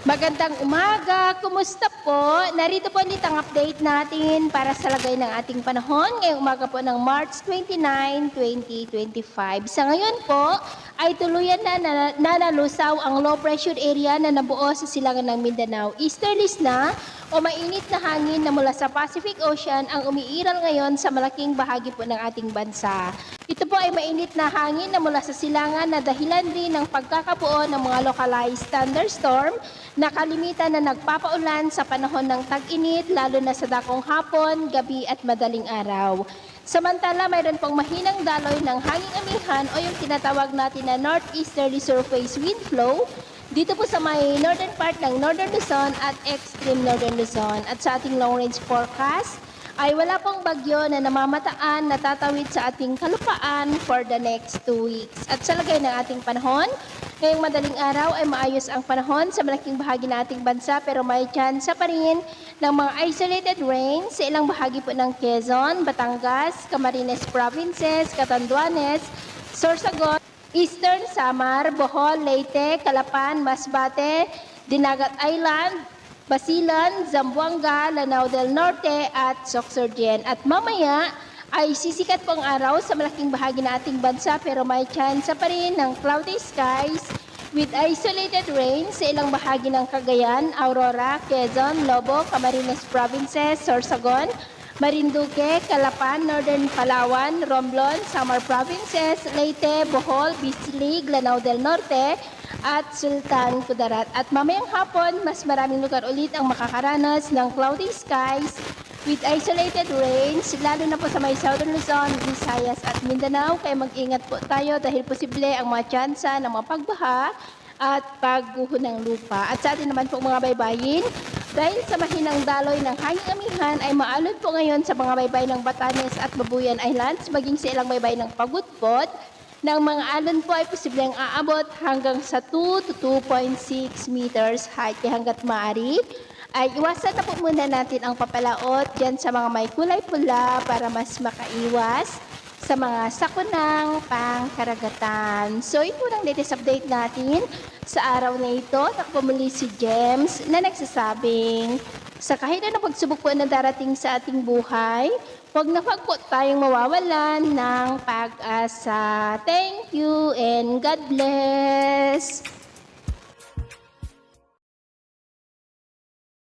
Magandang umaga! Kumusta po? Narito po ulit ang update natin para sa lagay ng ating panahon ngayong umaga po ng March 29, 2025. Sa ngayon po ay tuluyan na nalusaw ang low pressure area na nabuo sa silangan ng Mindanao. Easterlies na o mainit na hangin na mula sa Pacific Ocean ang umiiral ngayon sa malaking bahagi po ng ating bansa. Ito po ay mainit na hangin na mula sa silangan na dahilan din ng pagkakabuo ng mga localized thunderstorm na kalimitan na nagpapaulan sa panahon ng tag-init lalo na sa dakong hapon, gabi at madaling araw. Samantala, mayroon pong mahinang daloy ng hanging amihan o yung tinatawag natin na northeasterly surface wind flow dito po sa may northern part ng Northern Luzon at extreme Northern Luzon. At sa ating long range forecast, ay wala pong bagyo na namamataan na tatawid sa ating kalupaan for the next 2 weeks. At sa lagay ng ating panahon, ngayong madaling araw ay maayos ang panahon sa malaking bahagi ng ating bansa pero may tsansa pa rin ng mga isolated rain sa ilang bahagi po ng Quezon, Batangas, Camarines Provinces, Catanduanes, Sorsogon, Eastern Samar, Bohol, Leyte, Calapan, Masbate, Dinagat Island, Basilan, Zamboanga, Lanao del Norte at Sorsogon. At mamaya ay sisikat po ang araw sa malaking bahagi ng ating bansa pero may chance pa rin ng cloudy skies with isolated rain sa ilang bahagi ng Cagayan, Aurora, Quezon, Lobo, Camarines Provinces, Sorsogon, Marinduque, Calapan, Northern Palawan, Romblon, Samar Provinces, Leyte, Bohol, Bislig, Lanao del Norte, at Sultan Kudarat. At mamayang hapon, mas maraming lugar ulit ang makakaranas ng cloudy skies with isolated rains, lalo na po sa may Southern Luzon, Visayas at Mindanao. Kaya mag-ingat po tayo dahil posible ang mga tsansa ng mga pagbaha at pagguho ng lupa. At sa atin naman po mga baybayin, dahil sa mahinang daloy ng hanging amihan ay maalon po ngayon sa mga baybay ng Batanes at Babuyan Islands, maging sa ilang baybay ng Pagudpod, ng mga alon po ay posibleng aabot hanggang sa 2 to 2.6 meters height. Kaya hanggat maaari, ay iwasan na po muna natin ang papalaot dyan sa mga may kulay pula para mas makaiwas sa mga sakunang pangkaragatan. So, ito ang latest update natin sa araw na ito. Takbo muli si James na nagsasabing, sa kahit anong pagsubok po na darating sa ating buhay, huwag na wag po tayong mawawalan ng pag-asa. Thank you and God bless!